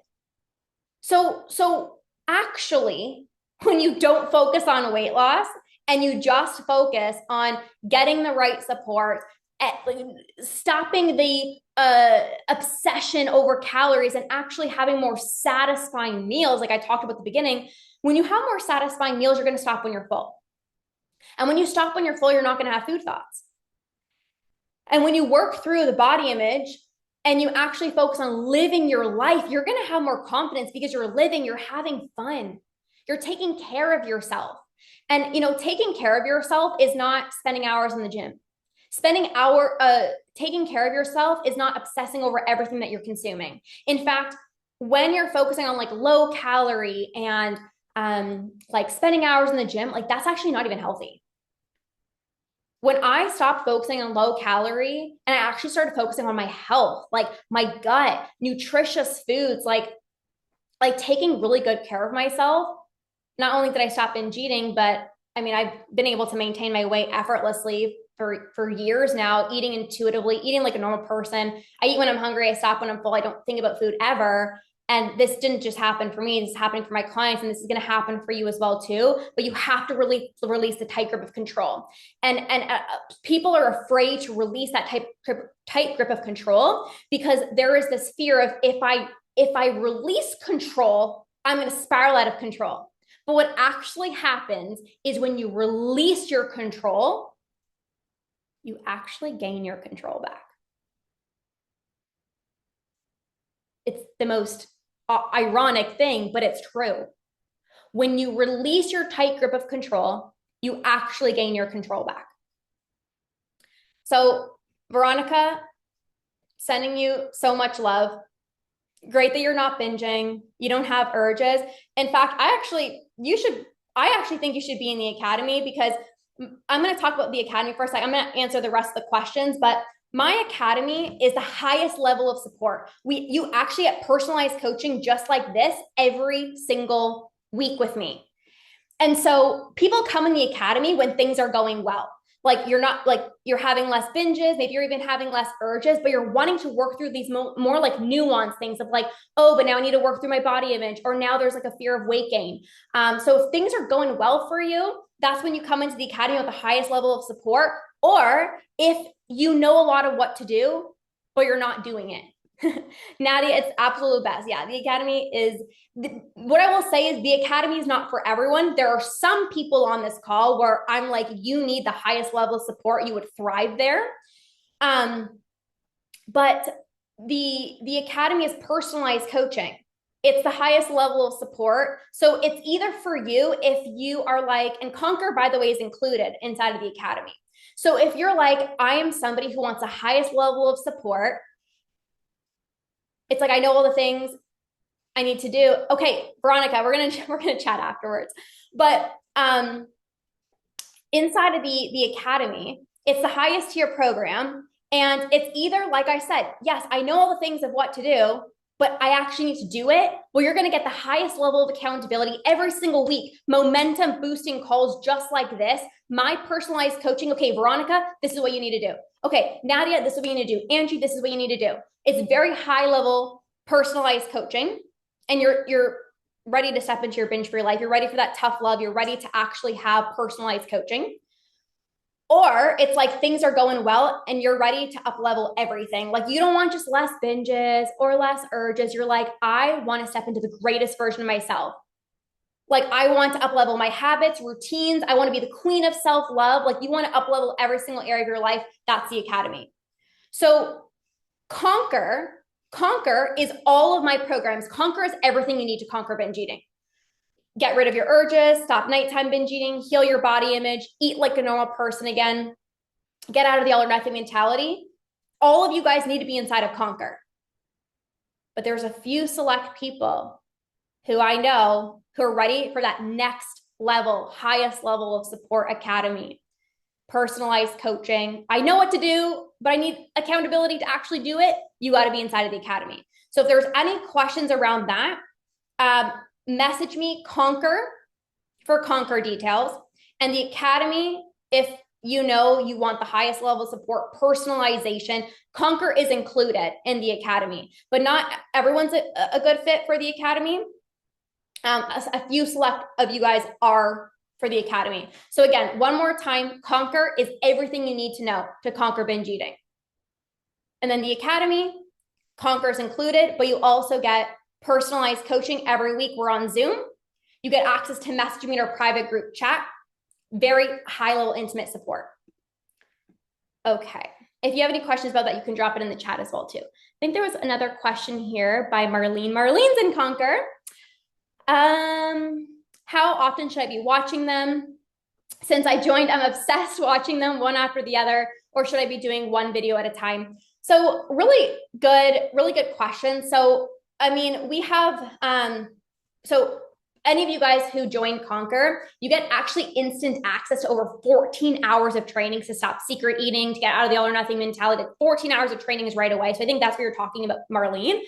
So actually, when you don't focus on weight loss and you just focus on getting the right support, stopping the obsession over calories and actually having more satisfying meals, like I talked about at the beginning, when you have more satisfying meals, you're going to stop when you're full. And when you stop when you're full, you're not going to have food thoughts. And when you work through the body image and you actually focus on living your life, you're going to have more confidence because you're living, you're having fun. You're taking care of yourself. And, taking care of yourself is not spending hours in the gym. Taking care of yourself is not obsessing over everything that you're consuming. In fact, when you're focusing on like low calorie and like spending hours in the gym, like that's actually not even healthy. When I stopped focusing on low calorie and I actually started focusing on my health, like my gut, nutritious foods, like taking really good care of myself, not only did I stop binge eating, but I mean, I've been able to maintain my weight effortlessly for years now, eating intuitively, eating like a normal person. I eat when I'm hungry, I stop when I'm full. I don't think about food ever. And this didn't just happen for me, this is happening for my clients, and this is going to happen for you as well too. But you have to really release the tight grip of control. And people are afraid to release that tight grip of control because there is this fear of if I release control, I'm going to spiral out of control. But what actually happens is when you release your control, you actually gain your control back. It's the most ironic thing, but it's true. When you release your tight grip of control, you actually gain your control back. So, Veronica, sending you so much love. Great that you're not binging. You don't have urges. In fact, I actually think you should be in the academy because I'm going to talk about the academy for a second. I'm going to answer the rest of the questions, but my academy is the highest level of support. You actually get personalized coaching just like this every single week with me. And so people come in the academy when things are going well. Like you're having less binges, maybe you're even having less urges, but you're wanting to work through these more like nuanced things of like, oh, but now I need to work through my body image, or now there's like a fear of weight gain. So if things are going well for you, that's when you come into the academy with the highest level of support. Or if you know a lot of what to do, but you're not doing it. Nadia, it's absolute best. Yeah, the academy is what I will say is the academy is not for everyone. There are some people on this call where I'm like, you need the highest level of support. You would thrive there. But the academy is personalized coaching. It's the highest level of support. So it's either for you if you are like, and Conquer, by the way, is included inside of the academy. So if you're like, I am somebody who wants the highest level of support, it's like, I know all the things I need to do. Okay, Veronica, we're gonna chat afterwards. But inside of the academy, it's the highest tier program. And it's either, like I said, yes, I know all the things of what to do, but I actually need to do it. Well, you're going to get the highest level of accountability every single week, momentum boosting calls just like this, my personalized coaching. Okay, Veronica, this is what you need to do. Okay, Nadia, this is what you need to do. Angie, this is what you need to do. It's very high level personalized coaching, and you're ready to step into your binge free life. You're ready for that tough love. You're ready to actually have personalized coaching. Or it's like things are going well and you're ready to up level everything. Like you don't want just less binges or less urges. You're like, I want to step into the greatest version of myself. Like I want to up level my habits, routines. I want to be the queen of self-love. Like you want to up level every single area of your life. That's the academy. So Conquer is all of my programs. Conquer is everything you need to conquer binge eating. Get rid of your urges, stop nighttime binge eating, heal your body image, eat like a normal person again, get out of the all or nothing mentality. All of you guys need to be inside of Conquer. But there's a few select people who I know who are ready for that next level, highest level of support academy, personalized coaching. I know what to do, but I need accountability to actually do it. You got to be inside of the academy. So if there's any questions around that, message me Conquer for Conquer details. And the academy, if you know you want the highest level of support, personalization, Conquer is included in the academy, but not everyone's a good fit for the academy. A few select of you guys are for the academy. So again, one more time, Conquer is everything you need to know to conquer binge eating. And then the academy, Conquer is included, but you also get personalized coaching every week. We're on Zoom. You get access to message me in our private group chat. Very high level intimate support. Okay. If you have any questions about that, you can drop it in the chat as well too. I think there was another question here by Marlene. Marlene's in Conquer. How often should I be watching them? Since I joined, I'm obsessed watching them one after the other, or should I be doing one video at a time? So really good question. So, I mean, we have, so any of you guys who join Conquer, you get actually instant access to over 14 hours of training to stop secret eating, to get out of the all or nothing mentality. 14 hours of training is right away. So I think that's what you're talking about, Marlene.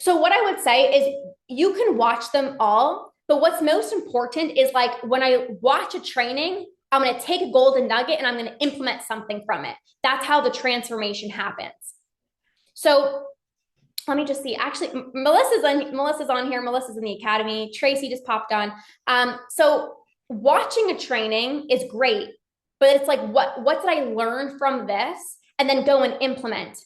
So what I would say is you can watch them all, but what's most important is like when I watch a training, I'm going to take a golden nugget and I'm going to implement something from it. That's how the transformation happens. So let me just see. Actually, Melissa's on here. Melissa's in the academy. Tracy just popped on. So watching a training is great, but it's like, what did I learn from this? And then go and implement.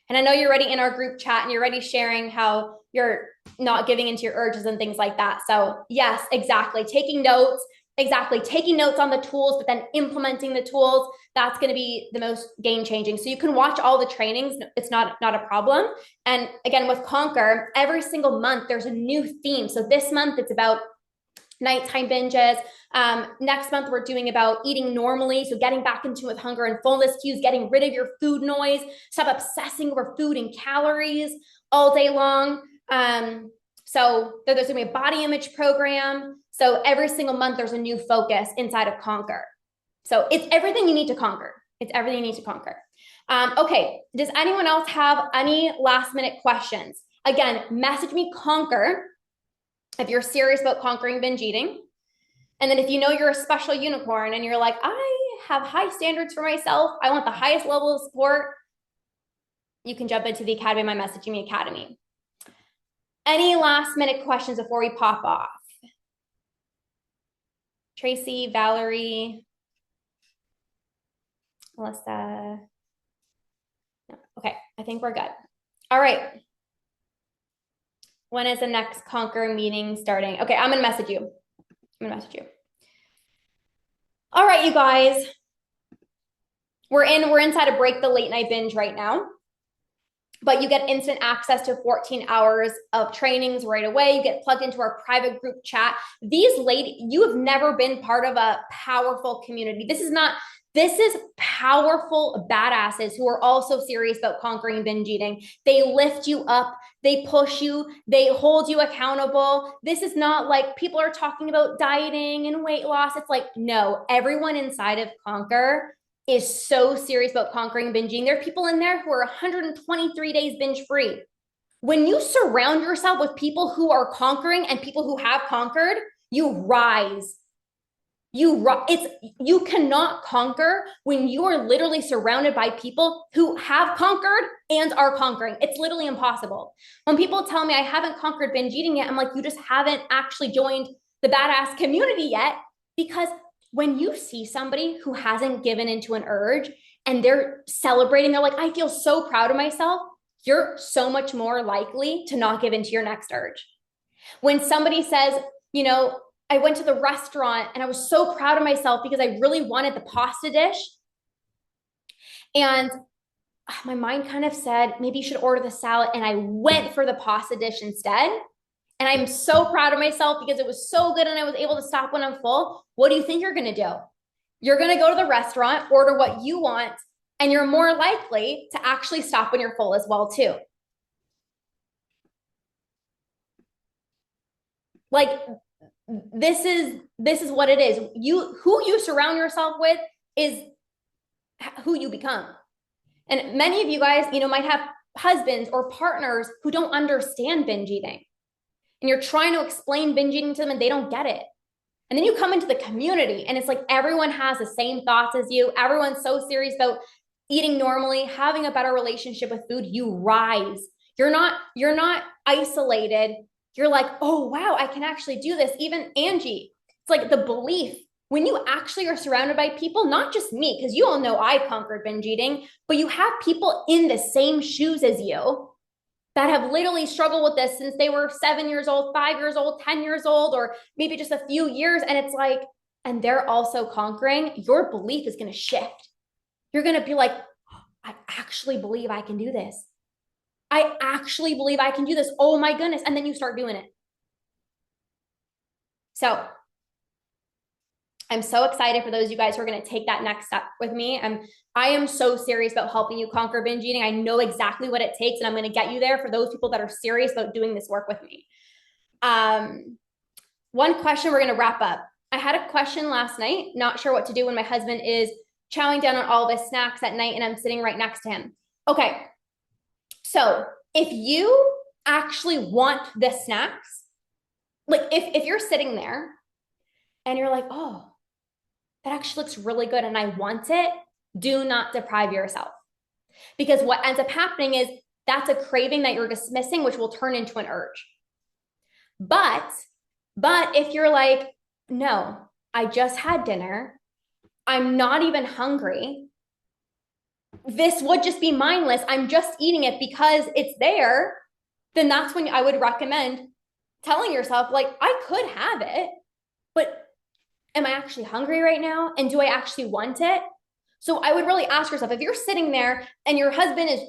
And I know you're already in our group chat and you're already sharing how you're not giving into your urges and things like that. So yes, exactly. Taking notes on the tools, but then implementing the tools, that's going to be the most game changing. So you can watch all the trainings. It's not a problem. And again, with Conquer, every single month, there's a new theme. So this month it's about nighttime binges. Next month, we're doing about eating normally. So getting back into with hunger and fullness cues, getting rid of your food noise, stop obsessing over food and calories all day long. So there's going to be a body image program. So every single month, there's a new focus inside of Conquer. So it's everything you need to conquer. It's everything you need to conquer. Okay. Does anyone else have any last minute questions? Again, message me Conquer if you're serious about conquering binge eating. And then if you know you're a special unicorn and you're like, I have high standards for myself, I want the highest level of support, you can jump into the academy, my messaging me academy. Any last minute questions before we pop off? Tracy, Valerie, Melissa. No. Okay, I think we're good. All right. When is the next Conquer meeting starting? Okay, I'm gonna message you. All right, you guys. We're inside a break the late night binge right now. But you get instant access to 14 hours of trainings right away. You get plugged into our private group chat. These ladies, you have never been part of a powerful community. This is powerful badasses who are also serious about conquering binge eating. They lift you up, they push you, they hold you accountable. This is not like people are talking about dieting and weight loss. It's like, no, everyone inside of Conquer is so serious about conquering binging. There are people in there who are 123 days binge free. When you surround yourself with people who are conquering and people who have conquered, you rise. You cannot conquer when you are literally surrounded by people who have conquered and are conquering. It's literally impossible. When people tell me I haven't conquered binge eating yet, I'm like, you just haven't actually joined the badass community yet, because when you see somebody who hasn't given into an urge and they're celebrating, they're like, I feel so proud of myself, you're so much more likely to not give into your next urge. When somebody says, I went to the restaurant and I was so proud of myself because I really wanted the pasta dish, and my mind kind of said, maybe you should order the salad, and I went for the pasta dish instead. And I'm so proud of myself because it was so good and I was able to stop when I'm full. What do you think you're going to do? You're going to go to the restaurant, order what you want, and you're more likely to actually stop when you're full as well, too. Like, this is what it is. Who you surround yourself with is who you become. And many of you guys, might have husbands or partners who don't understand binge eating. And you're trying to explain binge eating to them and they don't get it. And then you come into the community and it's like everyone has the same thoughts as you. Everyone's so serious about eating normally, having a better relationship with food. You rise. You're not isolated. You're like, oh, wow, I can actually do this. Even Angie, it's like the belief when you actually are surrounded by people, not just me, because you all know I conquered binge eating, but you have people in the same shoes as you that have literally struggled with this since they were 7 years old, 5 years old, 10 years old, or maybe just a few years. And it's like, and they're also conquering, your belief is going to shift. You're going to be like, I actually believe I can do this. I actually believe I can do this. Oh my goodness. And then you start doing it. So I'm so excited for those of you guys who are going to take that next step with me. I am so serious about helping you conquer binge eating. I know exactly what it takes, and I'm going to get you there for those people that are serious about doing this work with me. One question, we're going to wrap up. I had a question last night, not sure what to do when my husband is chowing down on all of his snacks at night and I'm sitting right next to him. Okay, so if you actually want the snacks, like if you're sitting there and you're like, oh, that actually looks really good and I want it, do not deprive yourself. Because what ends up happening is that's a craving that you're dismissing, which will turn into an urge. But if you're like, no, I just had dinner, I'm not even hungry, this would just be mindless, I'm just eating it because it's there, then that's when I would recommend telling yourself, like, I could have it, but am I actually hungry right now? And do I actually want it? So I would really ask yourself, if you're sitting there and your husband is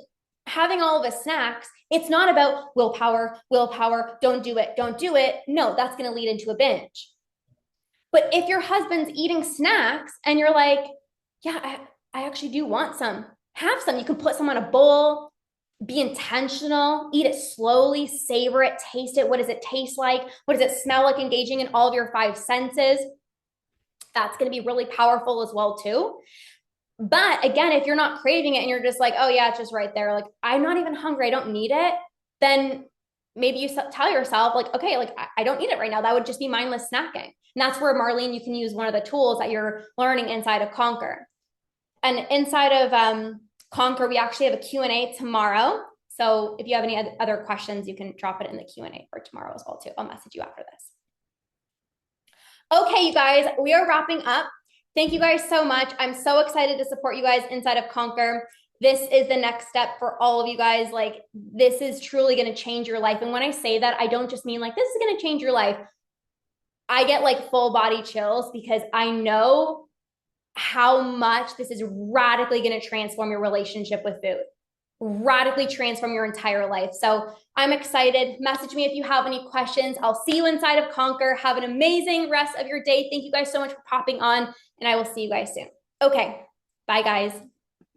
having all of his snacks, it's not about willpower, don't do it, don't do it. No, that's going to lead into a binge. But if your husband's eating snacks and you're like, yeah, I actually do want some, have some. You can put some on a bowl, be intentional, eat it slowly, savor it, taste it. What does it taste like? What does it smell like? Engaging in all of your five senses. That's going to be really powerful as well too. But again, if you're not craving it and you're just like, oh yeah, it's just right there, like, I'm not even hungry, I don't need it, then maybe you tell yourself, like, okay, like, I don't need it right now. That would just be mindless snacking. And that's where, Marlene, you can use one of the tools that you're learning inside of Conquer. And inside of Conquer, we actually have a Q&A tomorrow. So if you have any other questions, you can drop it in the Q&A for tomorrow as well too. I'll message you after this. Okay, you guys, we are wrapping up. Thank you guys so much. I'm so excited to support you guys inside of Conquer. This is the next step for all of you guys. Like, this is truly going to change your life. And when I say that, I don't just mean like, this is going to change your life. I get like full body chills because I know how much this is radically going to transform your relationship with food, radically transform your entire life. So I'm excited. Message me if you have any questions. I'll see you inside of Conquer. Have an amazing rest of your day. Thank you guys so much for popping on, and I will see you guys soon. Okay, bye guys.